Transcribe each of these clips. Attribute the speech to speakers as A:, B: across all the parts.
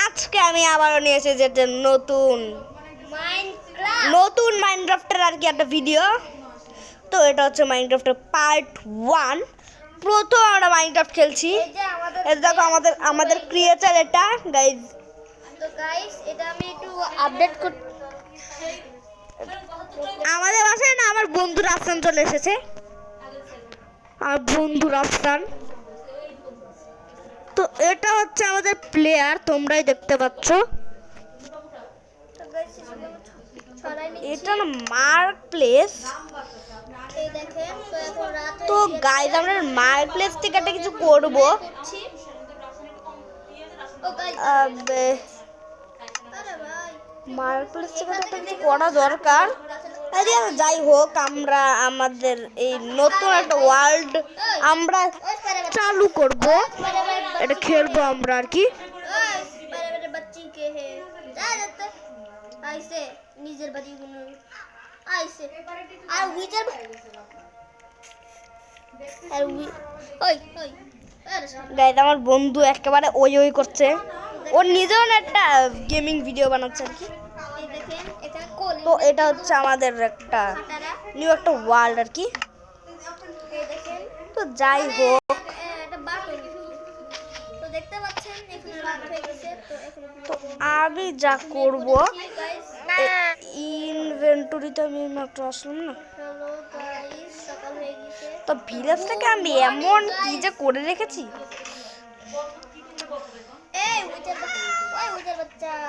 A: আজকে আমি আবারও নিয়ে এসেছি একটা নতুন মাইনক্রাফটের আর কি একটা ভিডিও। তো এটা হচ্ছে মাইনক্রাফটের পার্ট 1। প্রথম আমরা মাইনক্রাফট খেলছি। এটা দেখো আমাদের ক্রিয়েচার এটা গাইজ।
B: তো গাইস এটা আমি একটু আপডেট কর।
A: আমাদের বাসায় না আমার বন্ধু রাফসান চলে এসেছে। আমার বন্ধু রাফসান। তো এটা হচ্ছে আমাদের প্লেয়ার, তোমরাই দেখতে পাচ্ছ। এটা না মার্ক প্লেস। তো গাইজ আমরা মার্ক প্লেস থেকে একটা কিছু করবো। মার্ক প্লেস থেকে একটা কিছু করা দরকার। যাই হোক, আমরা আমাদের এই নতুন একটা ওয়ার্ল্ড আমরা চালু করব, এটা খেলবো আমরা আর কি।
B: নিজের বাড়ি
A: গাইজ আমার বন্ধু একেবারে ওই করছে, ওর নিজেও একটা গেমিং ভিডিও বানাচ্ছে আর কি। তো এটা হচ্ছে আমাদের একটা নিউ একটা ওয়ার্ল্ড আর কি। তো যাই হোক, তো আমি যা করব, ইনভেন্টরিতে আমি মাত্র আসলাম না। তো ভিলেজটাকে আমি এমন কি যে করে রেখেছি।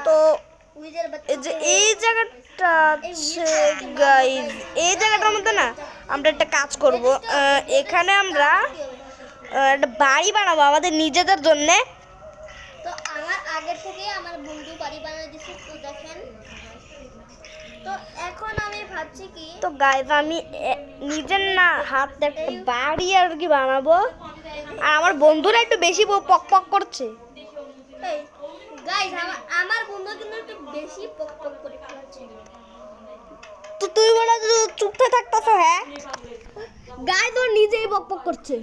A: তো এই যে এই জায়গাটা আছে গাইজ, এই জায়গাটার মধ্যে না আমরা একটা কাজ করব। এখানে আমরা একটা বাড়ি বানাবো আমাদের নিজেদের জন্যে।
B: তো আমার আগে থেকে আমার বন্ধু বাড়ি বানিয়ে দিয়েছে, তো দেখেন। তো এখন আমি ভাবছি কি,
A: তো গাইজ আমি নিজের না হাতে একটা বাড়ি আর কি বানাবো। আর আমার বন্ধুরা একটু বেশি পক পক করছে।
B: গাইস আমার বন্ধু কিন্তু একটু বেশি পক পক করে ফেলছে।
A: তো তুই বলে চুপ থাকতেছ? হ্যাঁ গাইজ ও নিজেই পক পক করছে।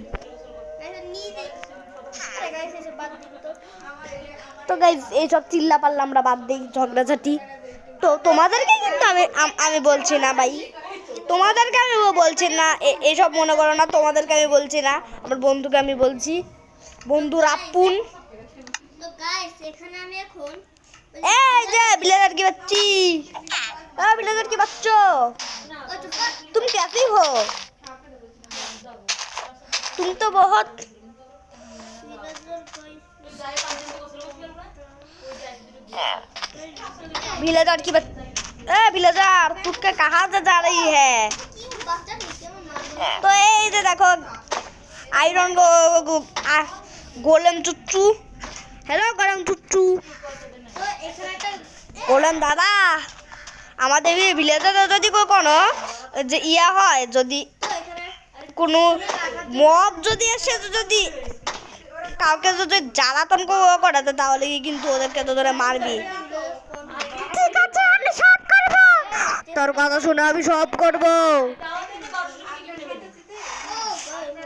A: তো গাইজ এইসব চিল্লা পাল্লা আমরা বাদ দিই, ঝগড়াঝাটি। তো তোমাদেরকে কিন্তু আমি বলছি না ভাই, তোমাদেরকে আমি বলছি না, এসব মনে করো না। তোমাদেরকে আমি বলছি না, আমার বন্ধুকে আমি বলছি, বন্ধু রাপ্পুন।
B: তো গাইস এখানে আমি এখন
A: এই যে বিলেদার কি বাচ্চি, বিলেদার কি বাচ্চো, तुम कैसी हो? तुम तो बहुत विलेजर की विलेजर तू के कहाँ से जा रही है? तो ये देखो आयरन गोलेम चुच्चू। हेलो गोलेम चुच्चू। গোলেম দাদা, আমাদের এই ভিলেজে যদি কোনো যে ইয়া হয়, যদি কোনো মব যদি এসে যদি কাউকে যদি জ্বালাতন করে, তাহলে কিন্তু ওদেরকে তো ধরে মারবি। ঠিক আছে আমি সব করব, তোর কথা শুনে আমি সব করব।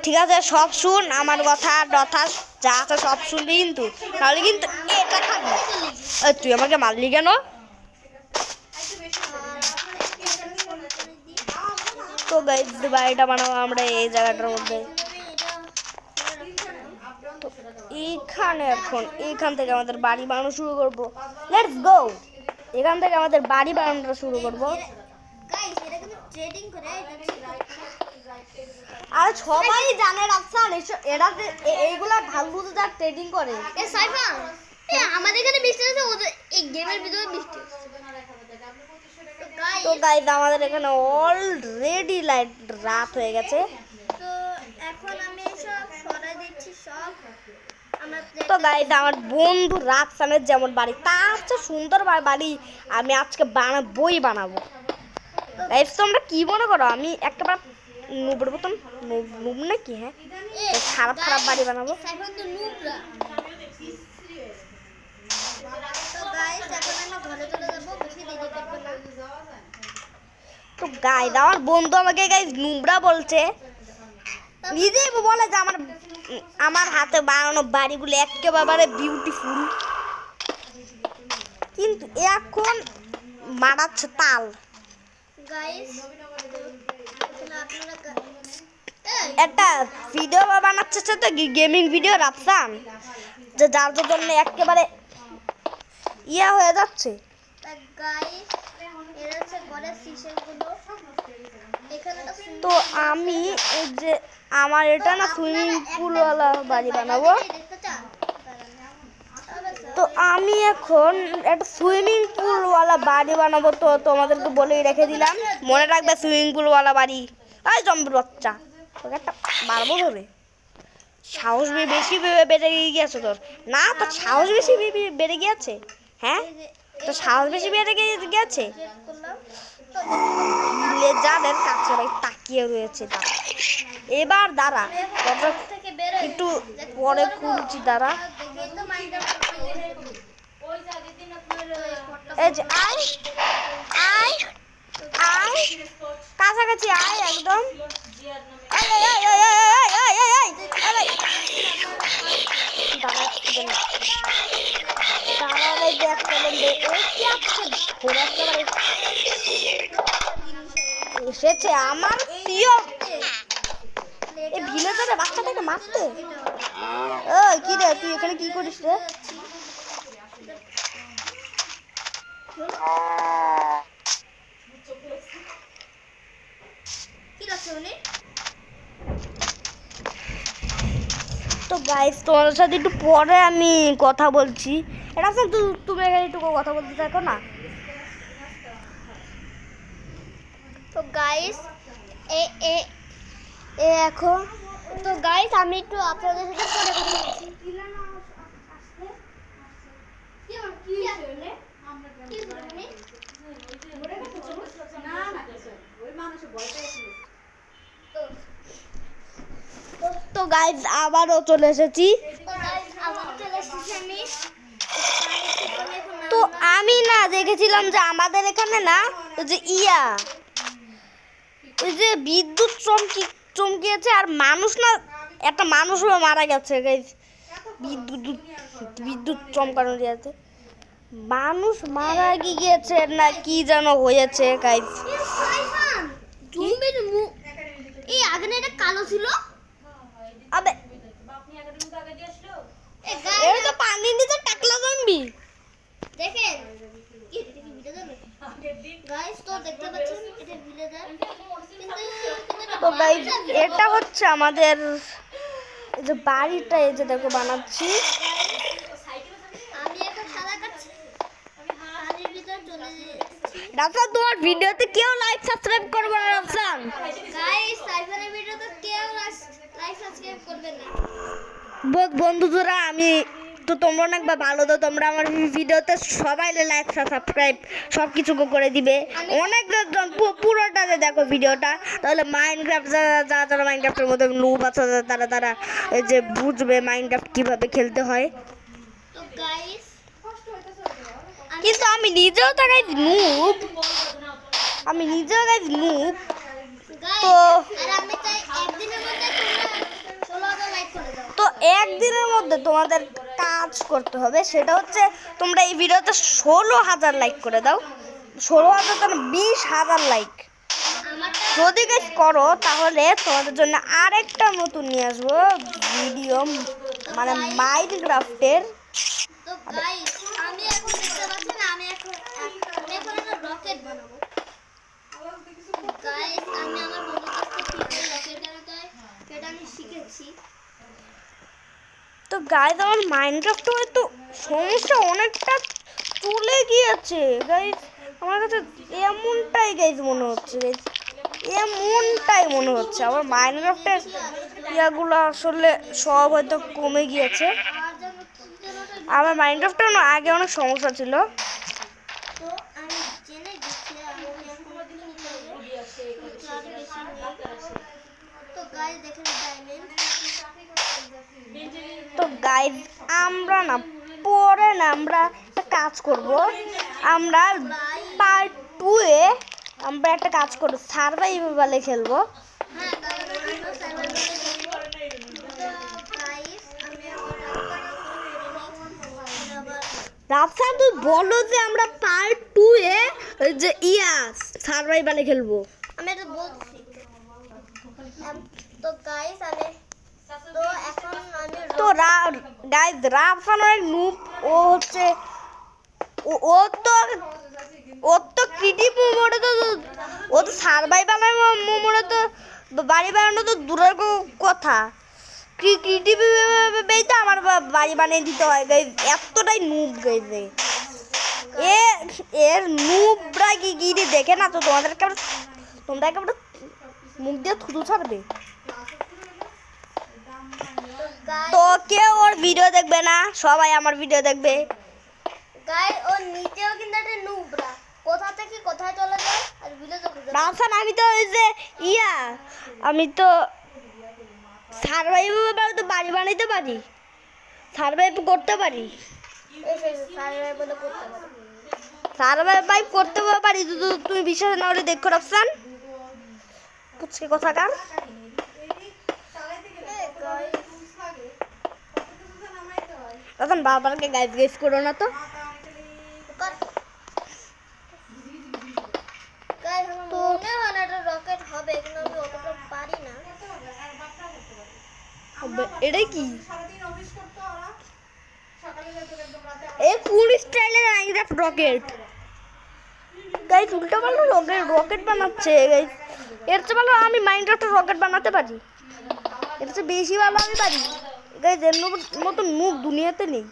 A: ঠিক আছে সব শুন, আমার কথা যা আছে সব শুনবি কিন্তু, তাহলে কিন্তু এটা খাবি। তুই আমাকে মারলি কেন? তো গাইস বাড়িটা বানাবো আমরা এই জায়গাটার মধ্যে। তো এইখান থেকে আমাদের বাড়ি বানানো শুরু করব। লেটস গো, এখান থেকে আমাদের বাড়ি বানানোটা শুরু করব। আর সবাই জানে রাফসান এরা এইগুলা ভালবুজা ট্রেডিং করে।
B: আমাদের এখানে বৃষ্টি আছে, ওদের এই গেমের ভিতরে বৃষ্টি আছে।
A: তো গাইস আমাদের এখানে অলরেডি রাত হয়ে গেছে।
B: তো এখন আমি সব সরাই দিচ্ছি সব।
A: তো গাইস আমার বন্ধু রাফসানের যেমন বাড়ি, তার চেয়ে সুন্দর বাড়ি আমি আজকে বানাবো। গাইস তোমরা কি মনে করো আমি একেবারে নুবের মতন নুব নাকি? হ্যাঁ খারাপ বাড়ি বানাবো। তো গাইস আমার বন্ধু আমাকে গাইস নুবরা বলছে, নিজেই বলে যে আমার হাতে বানানো বাড়িগুলো একেবারে বিউটিফুল। কিন্তু এখন মারাচ্ছে তাল।
B: গাইস আপনারা
A: একটা ভিডিও বানাচ্ছে তো গেমিং ভিডিও রাখতাম, যে যার জন্য একেবারে ইয়া হয়ে যাচ্ছে।
B: গাইস এরা হচ্ছে ঘরের সিসেলগুলো এখানে একটা
A: তো আমি এই যে আমার এটা না সুইমিং পুলওয়ালা বাড়ি বানাবো।
B: দেখতে চান?
A: তো আমি এখন একটা সুইমিং পুলওয়ালা বাড়ি বানাবো, তো তোমাদেরকে বলেই রেখে দিলাম, মনে রাখবে সুইমিং পুলওয়ালা বাড়ি। এই জম্বির বাচ্চা, তোকে একটা মারবো ধরে। সাহস বেশি বেড়ে গিয়েছে তোর? না, তোর সাহস বেশি বেড়ে গিয়েছে। হ্যাঁ, তোর সাহস বেশি বেড়ে গিয়েছে। লেজারের কাছে ভাই তাকিয়ে রয়েছে। এবার দাঁড়া,
B: থেকে বের হই
A: একটু পরে খুলছি, দাঁড়া।
B: দেখেই তো মাইন্ডটা ওই যে আগের দিন আপনার
A: এই যে আয় আয় আয়, কাছাকাছি আয় একদম। এই, এই, এই, এই, এই, এই, এই, এই, এই, এই, এই। দাঁড়া, দাঁড়া রে, দেখ কেমন রে। ওই কি আসছে, ঘোড়া একেবারে এসেছে আমার প্রিয়। এই ভিলেজারের বাচ্চাটাকে মারতে। ওই কি রে, তুই এখানে কি করিস রে?
B: কি লাগছে উনি?
A: তো গাইস, তোমাদের সাথে একটু পরে আমি কথা বলছি। এটা তুমি এখানে একটু কথা বলতে থাকো না।
B: তো গাইস এ এ এ এখন তো গাইস আমি একটু আপনাদের সাথে পরে কথা বলছি।
A: তো গাইস আবারও চলে এসেছি। তো আমি না দেখেছিলাম যে আমাদের এখানে না ওই যে ওই যে বিদ্যুৎ চমকিয়েছে, আর মানুষ না, একটা মানুষও মারা গেছে গাইস। বিদ্যুৎ চমকানোর ইয়াতে মানুষ মারা গিয়েছে না কি যেন হয়েছে গাইস।
B: এই আগে না এটা কালো ছিল।
A: আবে এটা তো পানির নিচে টাকলা জম্বি।
B: দেখেন কি এটা কি ভিলেজার গাইস, তো দেখতে পাচ্ছেন এটা ভিলেজার।
A: তো গাইস এটা হচ্ছে আমাদের এই যে বাড়িটা, এই যে দেখো বানাচ্ছি।
B: আমি এখন সাদা কাটছি, পানির ভিতর চলে যাচ্ছি।
A: রাফসান, তোমার ভিডিওতে কেউ লাইক সাবস্ক্রাইব করবে না রাফসান।
B: গাইস সাইফারের ভিডিওতে কেউ লাইক সাবস্ক্রাইব করবে না।
A: বন্ধুরা, আমি তো তোমরা অনেক ভালো, তো তোমরা আমার ভিডিওতে সবাই লাইক সাবস্ক্রাইব সব কিছু করে দিবে। অনেক পুরোটা দেখো ভিডিওটা, তাহলে মাইনক্রাফট যারা মাইনক্রাফটের মধ্যে নুব আছে তারা এই যে বুঝবে মাইনক্রাফট কিভাবে খেলতে হয়।
B: তো গাইস
A: কিন্তু আমি নিজেও তো গাইস নুব, আমি নিজেও গাইস নুব। তো
B: আর আমি চাই একদিনের মধ্যে তোমরা 16,000 লাইক করে দাও।
A: তো একদিনের মধ্যে তোমাদের কাজ করতে হবে, সেটা হচ্ছে তোমরা এই ভিডিওতে 16,000 লাইক করে দাও। 16,000 তো 20,000 লাইক যদি গাইস করো, তাহলে তোমাদের জন্য আরেকটা নতুন নিয়ে আসবো ভিডিও, মানে মাইনক্রাফটের।
B: তো গাইস আমি এখন দেখতে পাচ্ছেন আমি এখন একটা রকেট বানাবো। গাইস আমি আমার বন্ধুর কাছ থেকে রকেট বানাতে সেটা আমি শিখেছি।
A: তো গাইস আমার মাইনক্রাফটে হয়তো সমস্যা অনেকটা চলে গিয়েছে গাইস, আমার কাছে এমনটাই গাইস মনে হচ্ছে গাইস, এমনটাই মনে হচ্ছে আমার মাইনক্রাফটের ইয়াগুলো আসলে সব হয়তো কমে গিয়েছে। আমার মাইনক্রাফটে আগে অনেক সমস্যা ছিল।
B: তো আমি জেনে গেছি আমি এখন কি করব। তো গাইস দেখেন ডায়মন্ড।
A: তো গাইস আমরা না পরে না আমরা একটা কাজ করব, আমরা পার্ট 2 এ আমরা একটা কাজ করব, সার্ভাইভালে খেলবো।
B: হ্যাঁ গাইস সার্ভার তো গাইস আমি আবার
A: রাফসান তুই বলো যে আমরা পার্ট 2 এ যে সার্ভাইভালে খেলবো।
B: আমি এটা বলছি। তো গাইস তো এখন আমি
A: তো গাইস রাফসান অনেক নুব। ও হচ্ছে ও তো ক্রিটিভ মোড়ে তো ও তো সার্ভাইভাল মোড়ে তো বাড়ি বানানো তো দূরের কথা, ক্রিটিভ তো আমার বাড়ি বানিয়ে দিতে হয় গাইস। এতটাই নুব গাইস এর নুবরা কি দেখে না তো তোমরা একেবারে মুখ দিয়ে থুতু ছাড়বে। তো কেউ ওর ভিডিও দেখবে না, সবাই আমার ভিডিও দেখবে।
B: গাইস ও নিজেও কিন্তু একটা নুবরা, কোথা থেকে কোথায় চলে যায় আর ভিডিও তো খুঁজে
A: রাফসান আমি তো ওই যে আমি তো সার্ভাইভ তো বাড়ি বানাইতে পারি, সার্ভাইভ করতে পারি,
B: সার্ভাইভাল করতে পারে।
A: সার্ভাইভ করতে পারি। তুমি বিশ্বাস না হলে দেখো রাফসান পুচকে কথা কার। রাফসান বারবারকে গাইজ করো না তো।
B: গাইস আমার মনে হয় না এটা রকেট হবে, কিন্তু আমি অতটা পারি না।
A: এটাই কি এই কোন স্টাইলের মাইনক্রাফট রকেট গাইস? উল্টো পাল্টা রকেট বানাচ্ছে গাইস। এর চেয়ে ভালো আমি মাইনক্রাফটের রকেট বানাতে পারি, এর চেয়ে বেশি ভালো আমি পারি গাইস। এর মতো মুখ দুনিয়াতে নেই।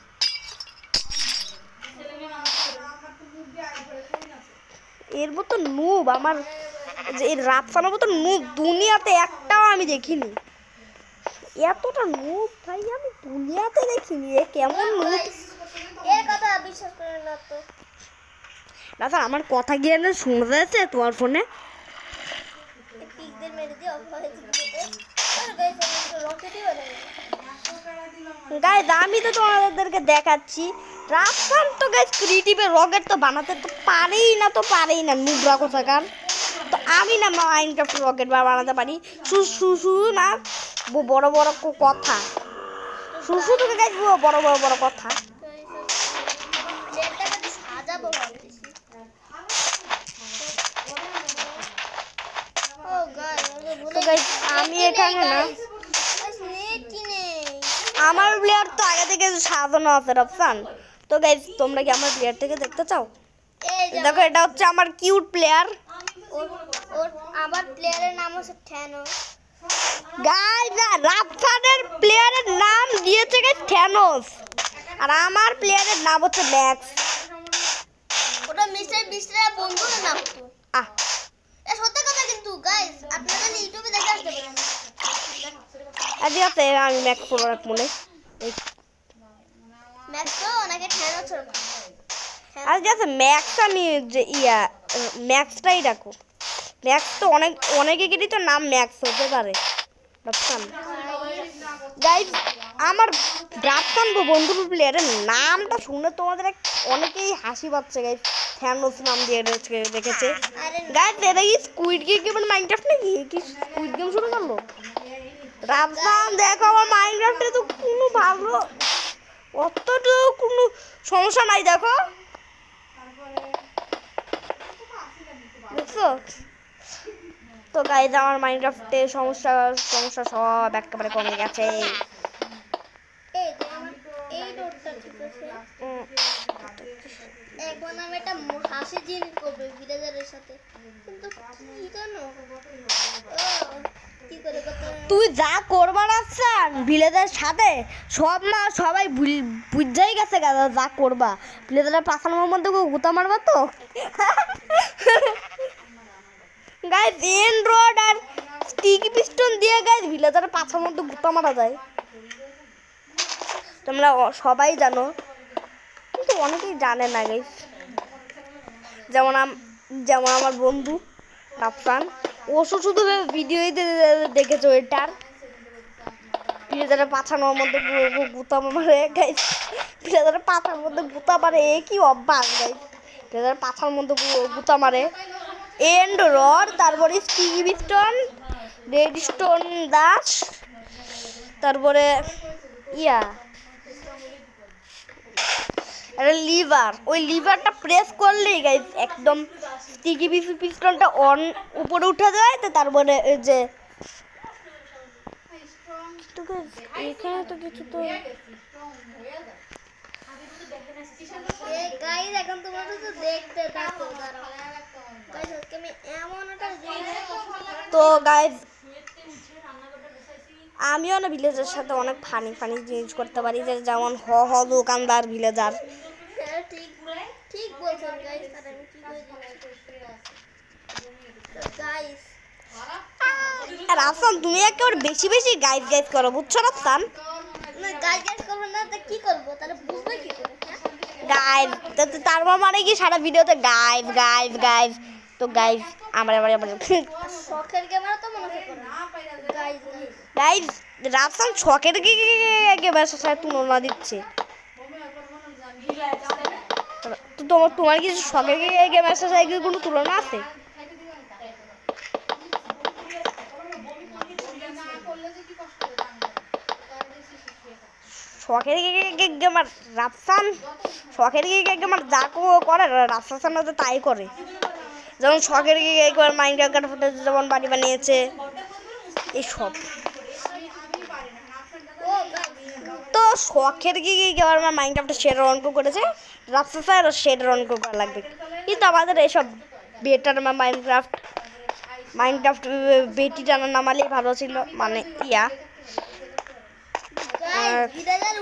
A: এর মতো নুব আমার যে এর রাফসানের মতো নুব দুনিয়াতে একটাও আমি দেখিনি। এতটা নুব ভাই আমি দুনিয়াতে দেখিনি। এ কেমন নুব?
B: এর কথা বিশ্বাস করে না তো।
A: না স্যার আমার কথা গিয়ে না শোনা যাচ্ছে তোমার ফোনে?
B: এই পিকদের মেরে দিয়ে অফ হয়ে যাবে। আর গাইস আমি রকেটই বানাই।
A: গাইস আমি তো তোমাদেরকে দেখাচ্ছি রাফসান তো গাইস ক্রিয়েটিভে রকেট তো বানাতে তো পারেই না নুবরা কোথাকার। তো আমি না মাইনক্রাফট রকেট বানাতে পারি। শুধু না বড় বড় কথা, শুধু গাইস বড় কথা।
B: প্লেটটাকে সাজাবো ভাবতেছি। ও গাইস
A: তো গাইস আমি এখানে না,
B: নেটই নেই।
A: আমার প্লেয়ার তো আগে থেকে সাজানো আছে রাফসান। তো গাইস তোমরা কি আমার প্লেয়ার থেকে দেখতে চাও?
B: এই যে
A: দেখো এটা হচ্ছে আমার কিউট প্লেয়ার।
B: ওর আমার প্লেয়ারের নাম হচ্ছে থ্যানোস।
A: গাইস রাফসানের প্লেয়ারের নাম দিয়েছে গাইস থ্যানোস, আর আমার প্লেয়ারের নাম হচ্ছে ম্যাক্স।
B: ওটা মিস্টার বিস্টার বন্ধুর নাম তো।
A: আহ
B: এ সত্যি কথা কিন্তু গাইস আপনারা ইউটিউবে দেখে আসতে পারেন।
A: আজ আছে আমি ম্যাক্স পুরো রাখ মনে।
B: ম্যাক্স তো অনেকে থ্যানোস
A: আজ আছে ম্যাক্স আমি যে ম্যাক্সটাই রাখো। ম্যাক্স তো অনেকেরই তো নাম ম্যাক্স হতে পারে রাফসান। গাইস আমার রাফসান বন্ধুর প্লেয়ারের নামটা শুনে তোমাদের অনেকেই হাসি পাচ্ছে গাইস। থ্যানোস নাম দিয়ে রেখেছে গাইস। এটা কি স্কুইড গেম মাইনক্রাফট নাকি? কি স্কুইড গেম শুরু করলো রাফসান? দেখো আমার মাইনক্রাফটে তো কোনো ভালো অতটুকু কোনো সমস্যা নাই। দেখো দেখছো তো গাইস আমার মাইনক্রাফটে সমস্যা সব একেবারে কমে গেছে।
B: এই যে আমার এই ডটটা ঠিক আছে। এখন আমি একটা হাসি জিনিস করবো ভিলেজারের সাথে, কিন্তু কি জানো কি করে করতে হয়?
A: তুই যা করবার আছেন ভিলেজের সাথে সবাই বুঝাই গেছে যা করবা। ভিলেজের পাখানোর মধ্যে গুতা মারবা তো গাইস এন রড আর স্টিকি পিস্টন দিয়ে গাইস ভিলেজের পাছার মধ্যে গুতা মারা যায়। তোমরা সবাই জানো কিন্তু অনেকেই জানে না গাইস। যেমন আমার বন্ধু রাফসান, ও শুধু ভিডিওই দেখেছো এটার ভিলেজারের পাছানোর মধ্যে গুতা মারে গাইস। ভিলেজারের পাছার মধ্যে গুতা মারে এ কি অভ্যাস গাইস। ভিলেজারের পাছার মধ্যে গুতা মারে এন্ড রড, তারপরে sticky piston, red stone Das, তারপরে এটা লিভার, ওই লিভারটা প্রেস করলেই গাইস একদম স্টিকি পিস্টনটা অন উপরে উঠে যায়। তো তারপরে এই যে এখানে তো কিছু তো
B: গাইস এখন তোমরা তো দেখতে থাকো, দাঁড়াও গাইস আজকে আমি এমন একটা জিনিস
A: তো গাইস আমিও না ভিলেজের সাথে অনেক ফানি জিনিস করতে পারি, যেমন হ দোকানদার ভিলেজার।
B: ঠিক ঠিক বলছেন গাইস, আর আমি কি করে গাইস
A: রাফসান তুমি একেবারে বেশি গাইস করো, বুঝছো রাফসান?
B: না গাইস করবো না তো কি করবো, তাহলে বুঝবে কি করে?
A: গাইস তার মানে কি সারা ভিডিওতে গাইস। তো গাইস আমার
B: শখের ক্যামেরা তো মনে করে গাইস
A: গাইস রাফসান শখের গেমের সাথে তুলনা দিচ্ছে। তো তোমার কিছু শখের গেমের সাথে কোনো তুলনা আছে? শখের গেমার রাফসান, শখের গেমার যা করে রাফসান তাই করে। যেমন শখের একবার মাইনক্রাফট ফুটেজ যেমন বাড়ি বানিয়েছে এইসব। তো শখের এবার মাইনক্রাফটে শেডার অন করেছে, রাফসান শেডার অন করা লাগবে। কিন্তু আমাদের এইসব বেটার মাইনক্রাফট বেটি টানা নামালেই ভালো ছিল, মানে ইয়া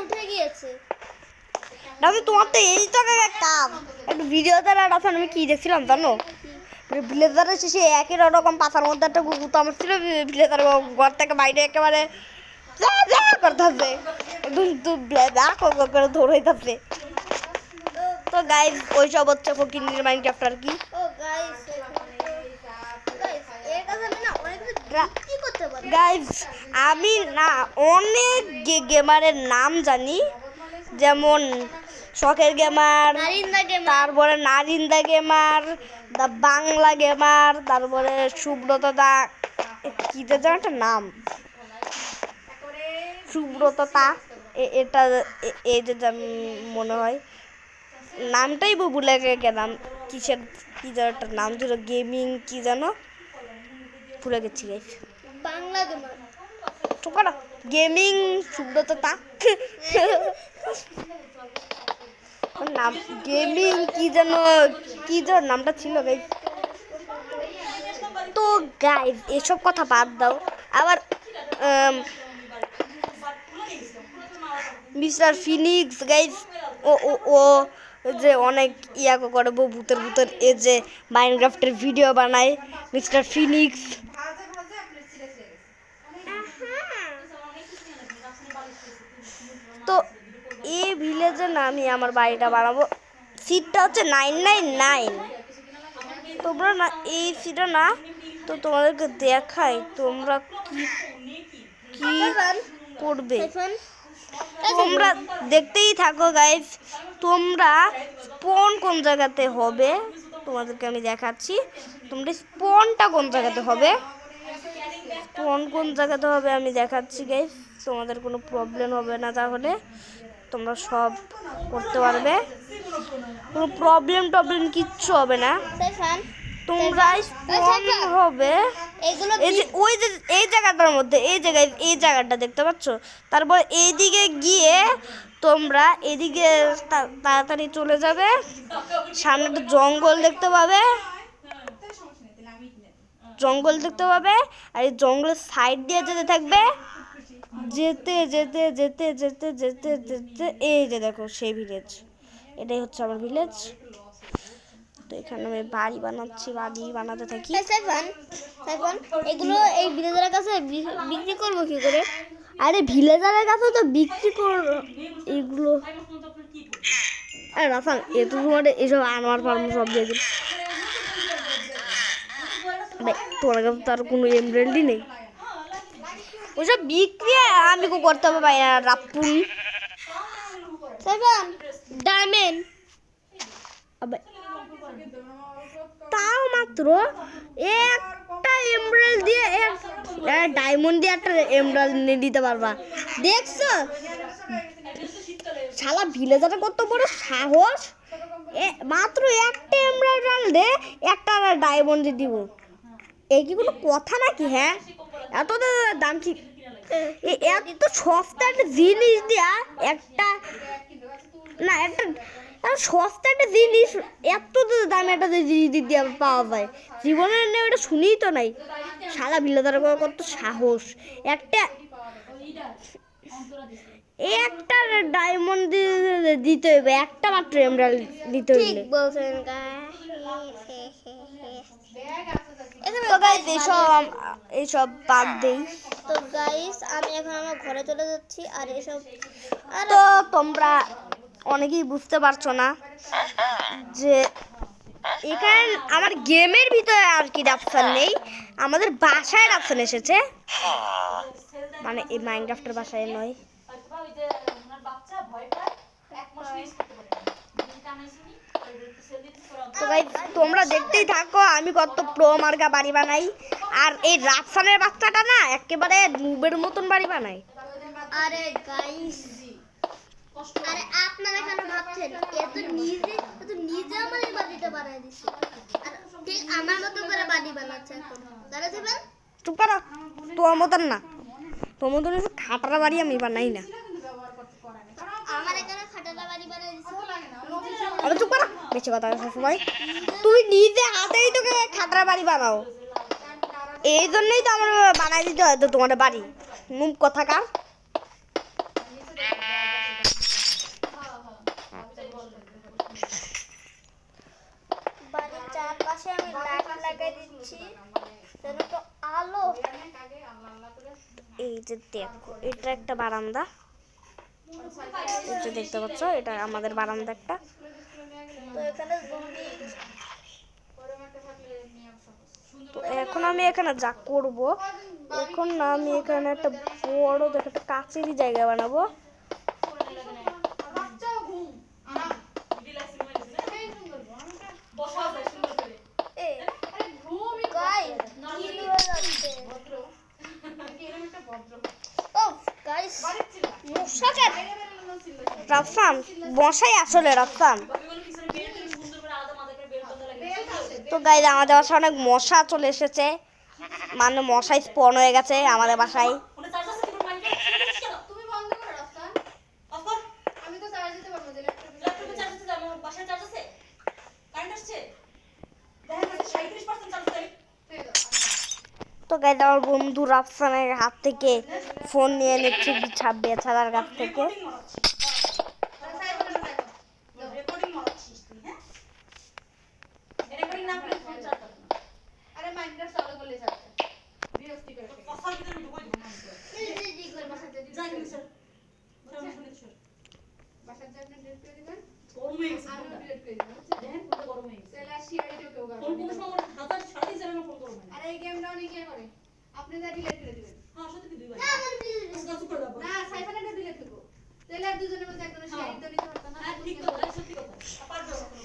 B: উঠে গিয়েছে।
A: তোমার তো এই তো কাজ একটু ভিডিও দ্বারা রাফসান আমি কি দেখছিলাম জানো? ভিলেজারের শেষে একই রকম পাতার মধ্যে একটা কুকুর আমার ছিল, ভিলেজার ঘর থেকে বাইরে একেবারে করতেছে, করে ধরেছে। তো গাইস ওইসব হচ্ছে ফকির মাইনক্রাফট আর কি। গাইস আমি না অনেক গেমারের নাম জানি, যেমন শখের গেমার, তারপরে নারিন্দা গেমার, দা বাংলা গেমার, তারপরে সুব্রত দা কি যেন একটা নাম, সুব্রততা এটা এই যে মনে হয় নামটাই ভুলে গেলাম, কিসের কি যেন একটা নাম ছিল, গেমিং কি যেন ভুলে গেছি গাইস।
B: বাংলা গেমার
A: ছোকরা গেমিং সুব্রততা নাম গেমিং কি যেন নামটা ছিল গাইস। তো গাইস এসব কথা বাদ দাও, আবার মিস্টার ফিনিক্স গাইস ও যে অনেক ইয়া করে ভূতের এ যে মাইনক্রাফটের ভিডিও বানায় মিস্টার ফিনিক্স। তো এই ভিলেজে না আমি আমার বাড়িটা বানাবো, সিটটা হচ্ছে 999। তোমরা না এই সিটটা না তো তোমাদেরকে দেখাই তোমরা কি করবে, তোমরা দেখতেই থাকো গাইস। তোমরা স্পন কোন জায়গাতে হবে তোমাদেরকে আমি দেখাচ্ছি, তোমরা স্পনটা কোন জায়গাতে হবে আমি দেখাচ্ছি গাইস। তোমাদের কোনো প্রবলেম হবে না, তাহলে তোমরা সব করতে পারবে, কোনো প্রবলেম কিচ্ছু হবে না। তোমরা স্পন হবে ওই যে এই জায়গাটার মধ্যে, এই জায়গাটা দেখতে পাচ্ছ, তারপর এইদিকে গিয়ে তোমরা এদিকে তাড়াতাড়ি চলে যাবে, সামনে একটা জঙ্গল দেখতে পাবে, আর এই জঙ্গলের সাইড দিয়ে যেতে থাকবে, যেতে এই যে দেখো সেই ভিলেজ, এটাই হচ্ছে আমার ভিলেজ। তো এখানে আমি বাড়ি বানাতে থাকি।
B: এগুলো এই ভিলেজারের কাছে বিক্রি করবো কি করে?
A: আরে ভিলেজারের কাছে তো বিক্রি করো এগুলো। আরে রাফান এ তো তোমার এসব আনোয়ার ফার্ম সব দিয়ে দিল, তোমার কাছে তার কোনো এমব্রয়ডারি নেই, ওইসব বিক্রি আমি করতে হবে ভাই। রাপুন
B: ডায়মন্ড
A: তাও মাত্র একটা এমব্রয়ডারি দিয়ে ডায়মন্ড দিয়ে একটা এমব্রয়ডারি দিতে পারবা, দেখছো শালা ভিলেজারে কত বড় সাহস, মাত্র একটা এমরাল্ডে একটা ডায়মন্ড দিব, এই কি কোনো কথা নাকি? হ্যাঁ, এত দাম কি? এত সস্তা একটা জিনিস দেয়া একটা, না একটা সস্তা একটা জিনিস এত দামে একটা জিনিস দিয়ে পাওয়া যায়, জীবনের নেই ওটা শুনেই তো নাই। শালা ভিলেজারে কত সাহস, একটা একটা ডায়মন্ড দিতে হইবে, একটা মাত্র এমরাল্ড দিতে
B: ঠিক
A: হইলে।
B: বলছেন
A: তো গাইস এইসব বাদ দেই।
B: তো গাইস আমি এখন আমার ঘরে চলে যাচ্ছি। আর এসব
A: তো তোমরা অনেকেই বুঝতে পারছো না যে এখানে আমার গেমের ভিতরে আর কি রাপসান নেই, আমাদের বাসায় রাপসান এসেছে, মানে এই মাইনক্রাফটের বাসায় নয়। তো গাইস তোমরা দেখতেই থাকো আমি কত প্রো মার্কা বাড়ি বানাই, আর এই রাপসানের বাচ্চাটা না একেবারে নুবের মতন বাড়ি বানায়।
B: আরে গাইস, আরে আপনারা কেন ভাবছেন এত নিজে আমার এই বাড়িটা বানাই দিছে, আর ঠিক আমার মতো করে বাড়ি বানাচ্ছে এখন, দাঁড়া যাবেন।
A: চুপ করো, তোর মতন না, তোর মতন খাটারা বাড়ি আমি বানাই না।
B: আমার এখানে খাটালা বাড়ি বানাই দিছে।
A: আরে চুপ করো, বেশি কথা সবাই, তুই নিজে হাতেই তোকে খাটারা বাড়ি বানাও, এই জন্যই তো আমার বানাই দিতে হয় তো তোমার বাড়ি, নুব কথাকার।
B: বাড়ির চারপাশে আমি লাইট লাগাই দিচ্ছি যেন তো আলো।
A: এই যে দেখো এটা একটা বারান্দা, এই যে দেখতে পাচ্ছ এটা আমাদের বারান্দা একটা।
B: তো এখানে জম্বি,
A: তো এখন আমি এখানে যা করব, এখন আমি এখানে একটা বড় দেখো একটা কাচেরই জায়গা বানাবো।
B: গাইস কি হয়ে যাচ্ছে? ও গাইস মশা কেন?
A: রাফসান বসাই আসলে রাফসান। তো গাইজ আমাদের বাসায় অনেক মশা চলে এসেছে, মানে মশাই স্পন হয়ে গেছে আমাদের বাসায়।
B: তুমি বন্ধ করো রাফসান, আমি তো চার্জ দিতে পারবো না, ল্যাপটপে চার্জ দিতে আমার বাসায় চার্জ আছে, কারেন্ট আসছে, দেখা যাচ্ছে 37% চার্জ দেয়।
A: তো গাইজ আমার বন্ধু রাফসানের হাত থেকে ফোন নিয়ে নিচ্ছে বেচারার কাছ থেকে।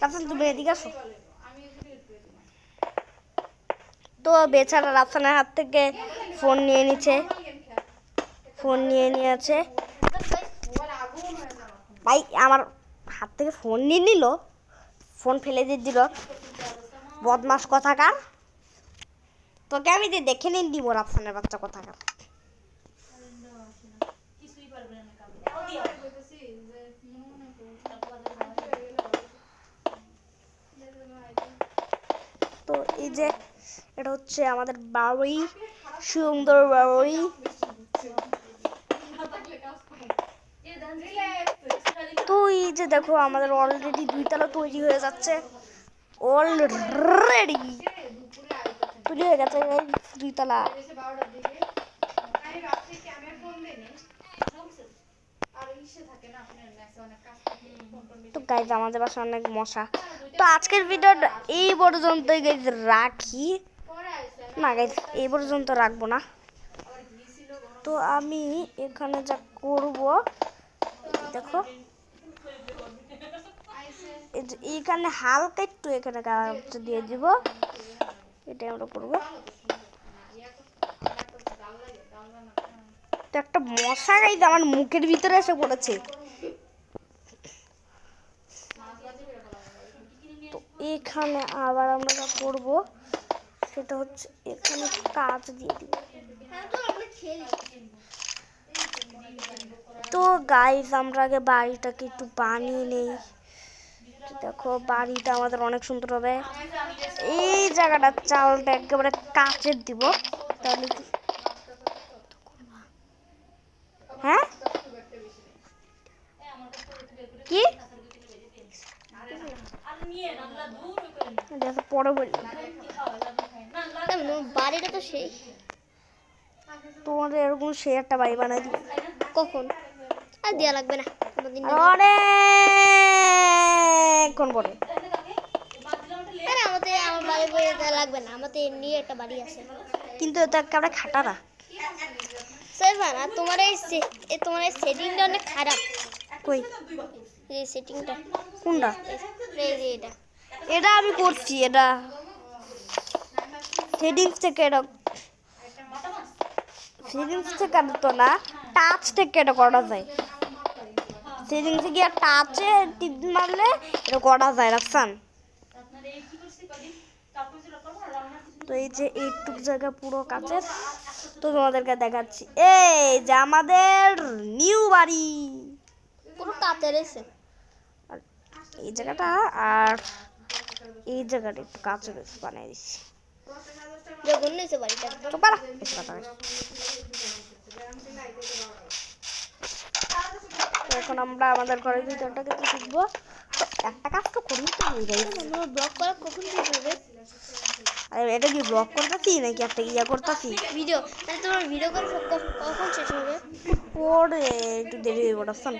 A: রাফসান তুমি এদিকে আসো। তো বেচারা রাফসানের হাত থেকে ফোন নিয়ে নিচ্ছে, ফোন নিয়ে নিয়েছে ভাই, আমার হাত থেকে ফোন নিয়ে নিল, ফোন ফেলে দিয়ে দিল, বদমাস কথাকার। তোকে আমি দেখে নিন দিব রাফসানের বাচ্চা কথাকার। তো এই যে এটা হচ্ছে আমাদের বাড়ি, সুন্দর বাড়ি। তো এই যে দেখো আমাদের অলরেডি 2 তলা তৈরি হয়ে যাচ্ছে, অলরেডি তৈরি হয়ে গেছে 2 তলা। তো গাইজ আমাদের বাসায় অনেক মশা। তো আজকের ভিডিওটা এই পর্যন্তই গাইজ রাখি, না গাইজ এই পর্যন্ত রাখবো না। তো আমি এখানে যা করব দেখো, এইখানে হালকা একটু এখানে কাজ দিয়ে দিব, এটাই আমরা করবো। তো একটা মশা গাইজ আমার মুখের ভিতরে এসে পড়েছে, এখানে আবার আমরা যা করব সেটা হচ্ছে এখানে কাজ দিয়ে দিব। তো গাইস আমরা আগে বাড়িটাকে একটু বানিয়ে নেই। দেখো বাড়িটা আমাদের অনেক সুন্দর হবে। এই জায়গাটা চালটা একেবারে কাচের দিব, তাহলে কি হ্যাঁ কি পরে বললাম।
B: বাড়িটা তো সেই
A: তোমাদের এরকম সে একটা বাড়ি বানাই দিবে
B: কখন আর দেওয়া লাগবে না
A: অনেকক্ষণ পরে।
B: আরে আমার বাড়ি বই দেওয়া লাগবে না, আমাদের এমনি একটা বাড়ি আছে।
A: কিন্তু এটা একেবারে খাটা না।
B: সাইফান আর তোমার তোমার এই সেটিংটা অনেক খারাপ।
A: কই
B: এই সেটিংটা
A: কোনটা?
B: এই যে এটা
A: এটা আমি করছি, এটা সেটিংস থেকে, এটা সেটিংস থেকে তো না, টাচ থেকে এটা করা যায়। সেটিংসে গিয়ে টাচে টিপ মারলে এটা করা যায় রাখসান। তো এই যে এইটুক জায়গা পুরো কাচের, তো তোমাদেরকে দেখাচ্ছি। এই যে আমাদের নিউ বাড়ি
B: পুরো কাতে রয়েছে।
A: আর এই জায়গাটা আর এই জায়গাটা একটু কাঁচের বানিয়ে দিচ্ছি।
B: যখন নিয়েছে বাড়িটা
A: তো পারা বেশি কথা নয়। তো এখন আমরা আমাদের ঘরের ভিতরটাকে তো শিখবো। তো একটা কাজ তো করি তো হয়ে যায়।
B: আমরা ব্লগ করা কখন শেষ হবে?
A: আর এটা কি ব্লগ করতেছি নাকি একটা ইয়া করতেছি?
B: ভিডিও মানে তোমার ভিডিও করে কখন শেষ হবে?
A: পরে একটু দেরি হয়ে পড়াচ্ছেন।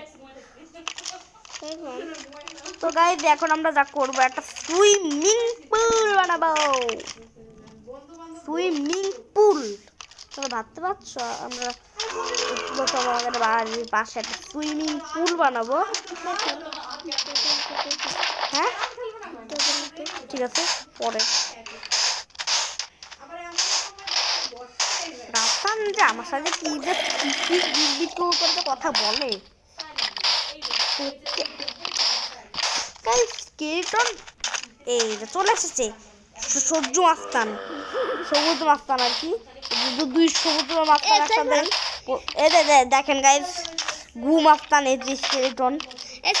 A: তো গাইস এখন আমরা যা করবো, একটা সুইমিং পুল বানাবো। সুইমিং পুল তোমরা ভাবতে পারছো আমরা প্রথম আমাদের বাড়ির পাশে একটা সুইমিং পুল বানাবো। হ্যাঁ ঠিক আছে, পরে রাফসান যে আমার সাথে কি যে বিট্টু করতে কথা বলে। স্কেলেটন এই যে চলে এসেছে, সবুজ মাস্তান, সবুজ মাস্তান আর কি, দুই সবুজ মাস্তান একসাথে। এই দেখেন গাইস, গু মাস্তান, এই যে স্কেলেটন।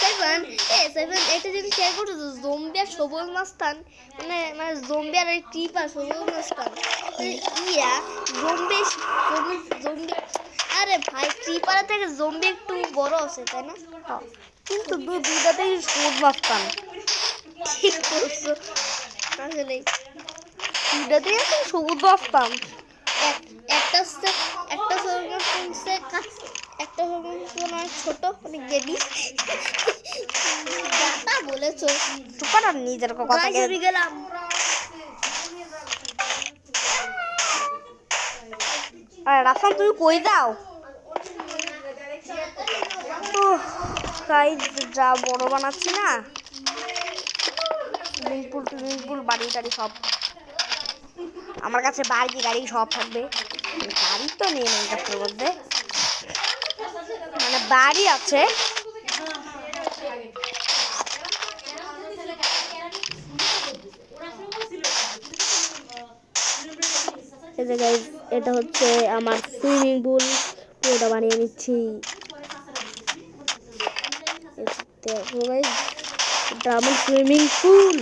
B: সাইফান একটা জিনিস শেয়ার করছো তো, জম্বি আর সবুজ মাস্তান, মানে জম্বি আর ক্রিপার সবুজ মাস্তান, ইয়া জম্বি জম্বি আরে ভাই ক্রিপার থেকে জম্বি একটু বড় আছে তাই না?
A: কিন্তু দুইটাতেই সবুজ মাস্তান।
B: ঠিক করছো আসলে,
A: দুইটাতেই আছে সবুজ মাস্তান।
B: একটা হচ্ছে একটা সবুজ মাস্তান হচ্ছে একটা সবুজ মাস্তান অনেক ছোট, অনেক বেবি। তা বলেছো
A: চুপার আর নিজের কথা
B: আমি গেলাম।
A: আরে রাফসান তুমি কই যাও? গাইস যা বড় বানাচ্ছি না, সুইমিং পুল বাড়ি টাড়ি সব আমার কাছে, বাড়ি গাড়ি সব থাকবে। গাড়ি তো নিয়ে নেই কাছের মধ্যে, মানে বাড়ি আছে। এই যে গাইস এটা হচ্ছে আমার সুইমিং পুল, পুরোটা বানিয়ে নিচ্ছি। দেখো গাইস এটা আমার সুইমিং পুল।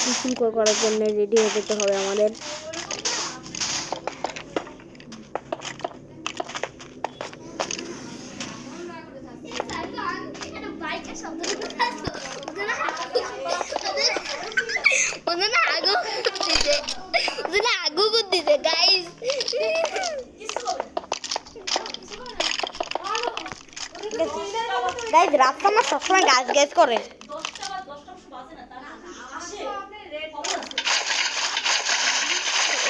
A: গোসল করার জন্য রেডি হয়ে যেতে হবে আমাদের।
B: আগু করতেছে গাইস।
A: গাইস রাস্তা না সবসময় গাছ গাছ করে।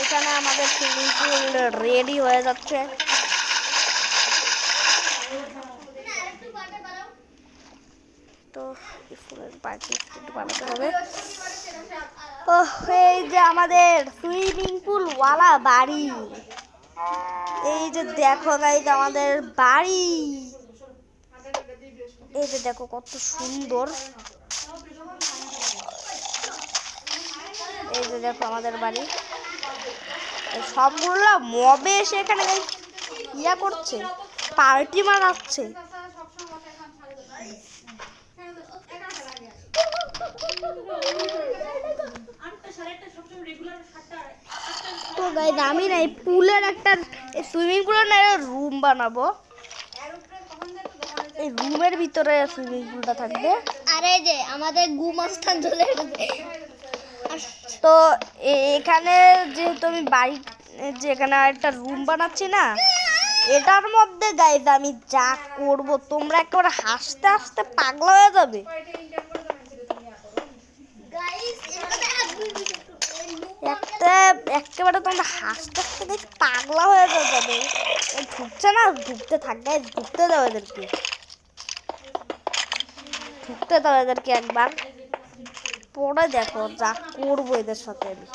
A: এখানে আমাদের সুইমিং পুল রেডি হয়ে যাচ্ছে। তো ফুলের পার্টি একটু বানাতে হবে। এই যে আমাদের সুইমিং পুল ওয়ালা বাড়ি, এই যে দেখো গাইস আমাদের বাড়ি, এই যে দেখো কত সুন্দর। এই যে দেখো আমাদের বাড়ি, এই সবগুলো মবে এসে এখানে ইয়া করছে, পার্টি মারাচ্ছে। তো গাইজ আমি না এই পুলের একটা সুইমিং পুলের না রুম বানাবো, এই রুমের ভিতরে সুইমিং পুলটা থাকবে।
B: আর এই যে আমাদের গুমাস্তান চলে এসেছে।
A: তো এখানে যেহেতু আমি বাড়ি যে এখানে একটা রুম বানাচ্ছি না, এটার মধ্যে গাইজ আমি যা করব তোমরা একেবারে হাসতে হাসতে পাগলা হয়ে যাবে। একেবারে তোমরা হাসতে হাসতে পাগলা হয়ে যাবে। ঢুকছে না, ঢুকতে থাকবে, ঢুকতে দাও এদেরকে, ঢুকতে দাও এদেরকে একবার, পরে দেখো যা করবো এদের সাথে আমি।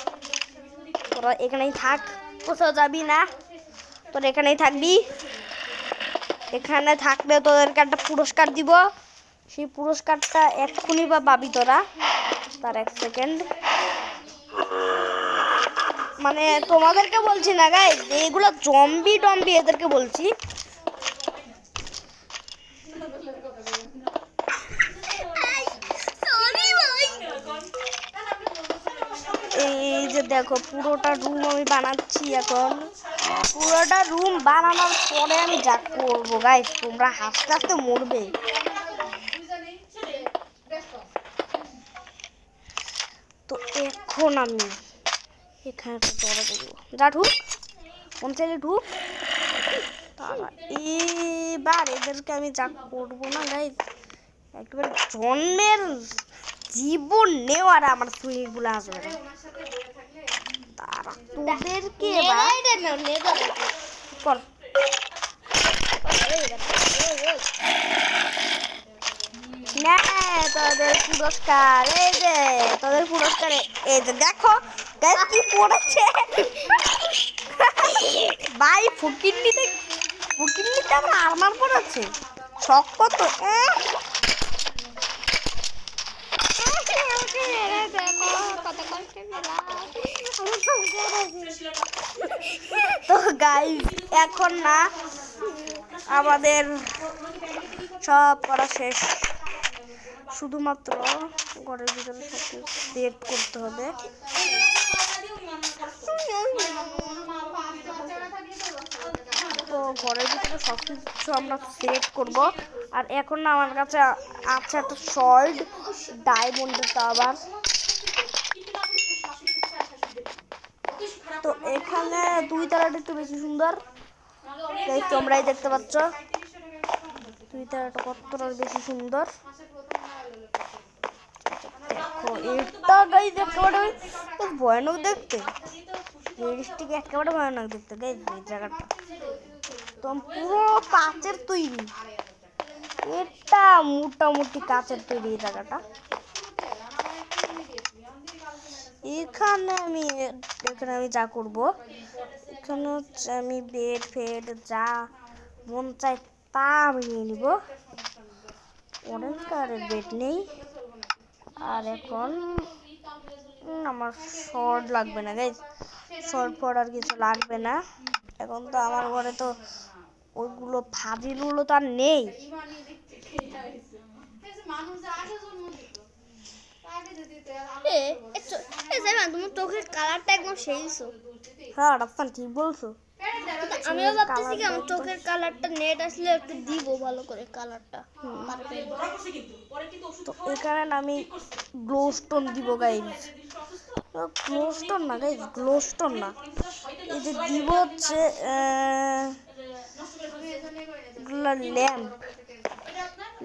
A: তোরা এখানেই থাক, কোথাও যাবি না, তোরা এখানেই থাকবি। এখানে থাকলে তোদেরকে একটা পুরস্কার দিব, সেই পুরস্কারটা এক্ষুনি বা পাবি তোরা, তার 1 সেকেন্ড। মানে তোমাদেরকে বলছি না গাইস, এগুলো জম্বি টম্বি এদেরকে বলছি। এই যে দেখো পুরোটা রুম আমি বানাচ্ছি এখন। পুরোটা রুম বানানোর পরে আমি যা করবো গাইস তোমরা হাসতে হাসতে মরবে। তো এখন আমি এখানে একটা দরজা দেবো, যা ঢুক, কোন সাইডে ঢুক। তারা এবার এদেরকে আমি যা করবো না গাইস, একেবারে জন্মের জীবন নেওয়ার আমার সুইগুলো আসবে না। তারা তোদেরকে কর না, তোদের পুরস্কার এই যে, তোদের পুরস্কার এই যে দেখো গাইস কি পড়েছে ভাই। ফকিন্নিতে আমার আরমার পড়েছে, শখ কত। তো গাইস এখন না আমাদের সব করা শেষ, শুধুমাত্র ঘরের ভিতরে সব সেট করতে হবে। তো ঘরের ভিতরে সব কিছু আমরা সেট করব। আর এখন না আমার কাছে আছে একটা শর্ট ডায়মন্ডের টাওয়ার। তো এখানে 2 তারাটা একটু বেশি সুন্দর, তোমরাই দেখতে পাচ্ছ 2 তারাটা কতটা বেশি সুন্দর। দেখো এটা গাইস একেবারে ভয়ানক দেখতে, রিয়েলিস্টিক একেবারে ভয়ানক দেখতে গাইস এই জায়গাটা। তো পুরো কাচের তৈরি, এটা মোটামুটি কাচের তৈরি এই জায়গাটা। এখানে আমি যা করব, এখানে হচ্ছে আমি বেড ফেড যা মন চাই তা আমি নিয়ে নিব। অরেঞ্জ কালারের বেড নেই, আর এখন আমার শর্ট লাগবে না গাইস, শর্ট ফর আর কিছু লাগবে না। এখন তো আমার ঘরে তো ওইগুলো ফাজিলগুলো তো আর নেই।
B: তোমার চোখের কালারটা একদম সেই।
A: হ্যাঁ রাফসান ঠিক বলছো,
B: আমিও ভাবতেছি কি আমার চোখের কালারটা নেট আসলে একটু দিব ভালো করে কালারটা।
A: তো এখানে আমি গ্লো স্টোন দিব গাইস, গ্লো স্টোন না গাইস, গ্লো স্টোন না, এই যে দিব হচ্ছে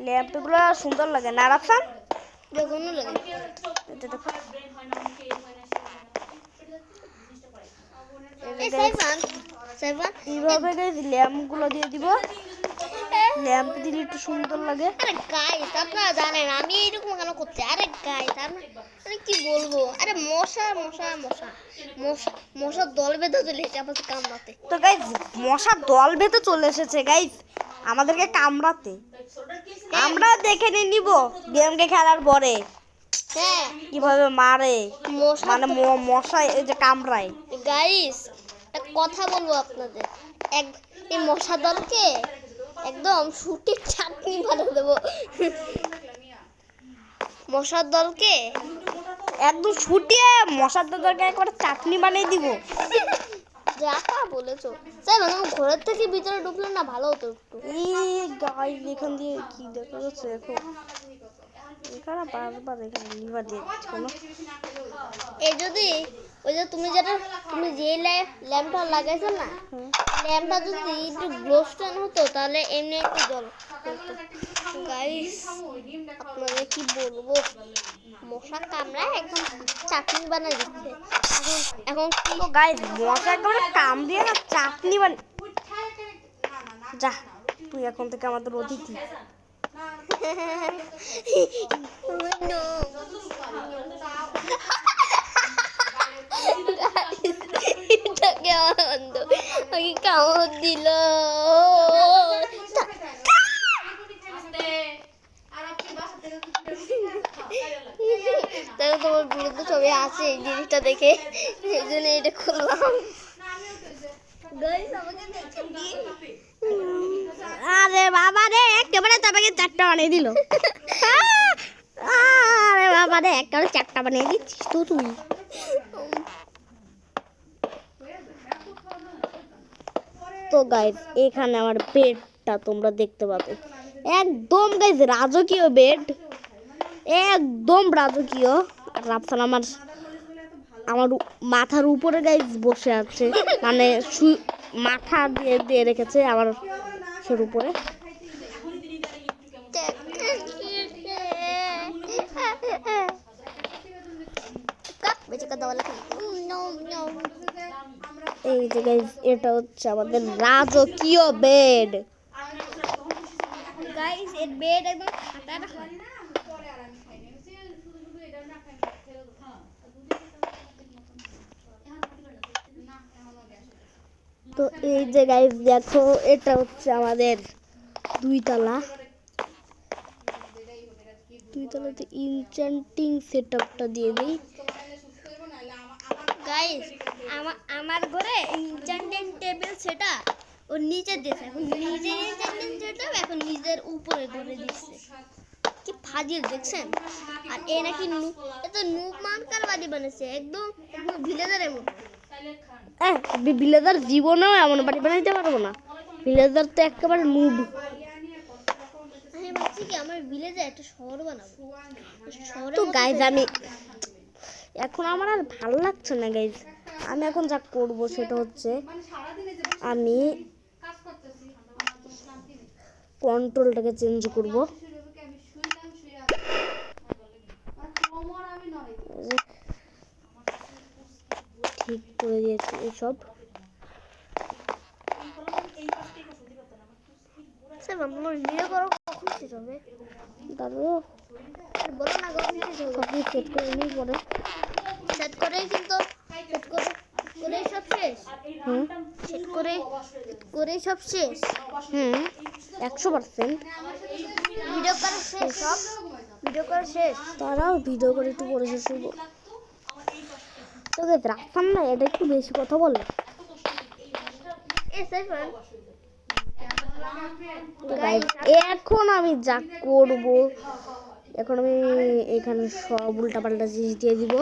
A: ল্যাম্প এগুলো সুন্দর লাগে না রাফসান?
B: দেখুন লাগে
A: দেখো এইভাবে গাইস ল্যাম্পগুলো দিয়ে দিব, ল্যাম্প দিলে একটু সুন্দর লাগে।
B: আরে গাইস আপনারা জানেন আমি এরকম কেন করছি? আরে গাইস আমি কি বলবো, আরে মশার দল বেঁধে চলে এসেছে আমাদের কামড়াতে।
A: তো গাইস মশার দল বেঁধে চলে এসেছে গাইস আমাদেরকে কামড়াতে। আমরা দেখে নিব গেমকে খেলার পরে।
B: হ্যাঁ
A: কিভাবে মারে,
B: মশা
A: মানে মশাই এই যে কামড়ায়।
B: গাইস একটা কথা বলবো আপনাদের, এই মশা দলকে একদম শুটির চাটনি বানিয়ে দেবো। মশার দলকে
A: একদম ছুটিয়ে মশার দরকার একবার চাটনি বানিয়ে দিব।
B: যা তা বলেছো। তাই মানে ঘরের থেকে ভিতরে ঢুকলে না ভালো হতো একটু।
A: এই গাইস এখান দিয়ে কি দেখা যাচ্ছে দেখো, এখানে বারবার এখানে লিভার দিয়ে দিচ্ছে কেন?
B: এই যদি ওই যে তুমি যে ল্যাম্পটা লাগাইছো না, ল্যাম্পটা যদি একটু গ্লোস্টান হতো তাহলে এমনি একটু জল গাইস আপনাদের কি বলবো, মশা কামড়ায় একদম চাটনি বানাই দিচ্ছে। এখন কি
A: তো গাইস মশা একেবারে কামড়িয়ে না চাটনি বানিয়ে, যা তুই এখন থেকে আমাদের অতিথি।
B: No. এটাকে আনন্দ আমাকে কামড় দিল। তাহলে তোমার বিরুদ্ধে ছবি আছে এই জিনিসটা দেখে, এই জন্য এটা খুললাম।
A: আরে বাবা রে একেবারে তোমাকে চারটা বানিয়ে দিল। আরে বাবা রে একেবারে চারটা বানিয়ে দিচ্ছিস তো তুই। তো গাইস এখানে আমার বেডটা তোমরা দেখতে পাবে, একদম গাইস রাজকীয় বেড, একদম রাজকীয়। আর রাফসান আমার মাথার উপরে গাইস বসে আছে, মানে মাথা দিয়ে দিয়ে রেখেছে আমার সের উপরে। এই যে গাইস এটা হচ্ছে আমাদের রাজকীয় বেড।
B: গাইস এর বেড একদম খাটার হয়।
A: তো এই যে গাইস দেখো এটা হচ্ছে আমাদের দুইতলাতে ইনচ্যান্টিং সেটআপটা দিয়ে দিই।
B: গাইস আমার ঘরে ইনচান্টিং টেবিল সেটা ওর নিচে দিয়েছে, এখন নিজের ইনচান্টিং সেটআপ এখন নিজের উপরে ধরে দিচ্ছে। কি ফাজিল দেখছেন। আর এ নাকি এ তো নুব মানকার বাড়ি বানাইছে, একদম ভিলেজারের মতো।
A: ভিলেজার জীবনেও এমন বাড়ি বানাইতে পারবো না, ভিলেজার তো একেবারে নুব।
B: আমি ভাবছি কি আমার ভিলেজে একটা শহর বানাবো।
A: তো গাইজ আমি এখন আমার আর ভালো লাগছে না গাইজ, আমি এখন যা করব সেটা হচ্ছে আমি কন্ট্রোলটাকে চেঞ্জ করব। ঠিক করে দিয়েছি এসব।
B: ভিডিও করো কখন শেষ হবে
A: দাদু
B: বলো না, কখন শেষ হবে?
A: সবই সেট করে নিই পরে।
B: সেট করেই কিন্তু সেট করেই সব শেষ।
A: হুম
B: সেট করেই সব শেষ।
A: 100%।
B: ভিডিও করা শেষ, সব ভিডিও করা শেষ।
A: তারাও ভিডিও করে একটু পরে শেষ হবো। তোকে রাখতাম না, এটা একটু বেশি কথা বলে। এখন আমি যা করব, এখন আমি এখানে সব উল্টাপাল্টা জিনিস দিয়ে দিব।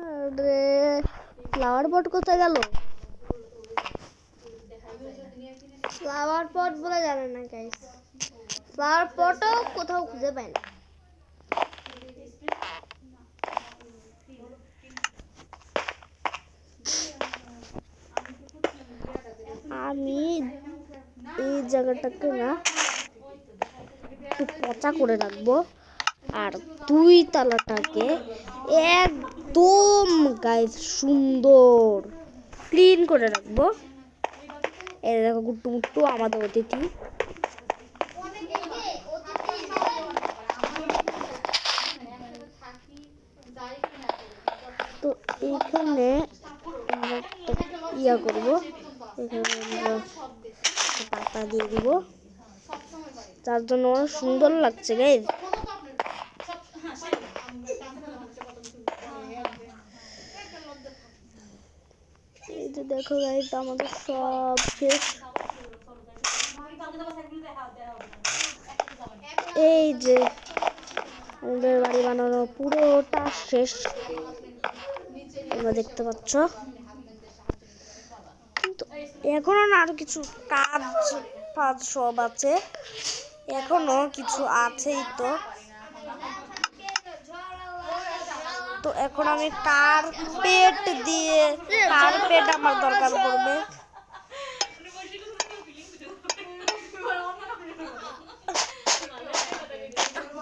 A: আরে ফ্লাওয়ার পট কোথায় গেল?
B: ফ্লাওয়ার পট বলে জানে না গাইস, ফ্লাওয়ার পটও কোথাও খুঁজে পাই না।
A: আমি এই জায়গাটাকে না একটু পচা করে রাখবো, আর 2 তলাটাকে একদম গাইস সুন্দর ক্লিন করে রাখবো। এই দেখো গুট্টু মুট্টু আমাদের অতিথি। ইয়া করবো, এখানে আমরা পাতা দিয়ে দিব, তার জন্য অনেক সুন্দর লাগছে গাইজ। এই যে দেখো গাইজ, আমাদের সব শেষ। এই যে আমাদের বাড়ি বানানো পুরোটা শেষ, তোমরা দেখতে পাচ্ছ। কিন্তু এখনো না আরো কিছু কাজ সব আছে, এখনো কিছু আছেই। তো এখন আমি কার্পেট আমার দরকার পড়বে।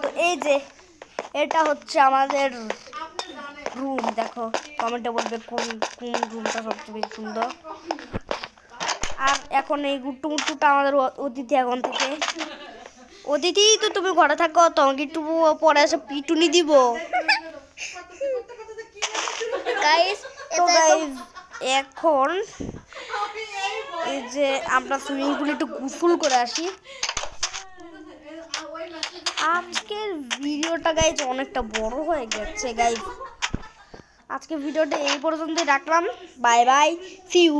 A: তো এই যে এটা হচ্ছে আমাদের রুম, দেখো কমেন্টে বলবে কোন কোন রুমটা সবচেয়ে বেশি সুন্দর। আর এখন এই গুট্টু মুট্টুটা আমাদের অতিথি, এখন থেকে অতিথি। তো তুমি ঘরে থাকো, তোমাকে একটু পরে এসে পিটুনি দিব।
B: গাইস
A: তো গাইস এখন এই যে আমরা সুইমিং পুলে একটু গোসল করে আসি। আজকের ভিডিওটা গাইজ অনেকটা বড় হয়ে গেছে গাইজ। আজকে ভিডিওটা এই পর্যন্তই রাখলাম। Bye bye, see you.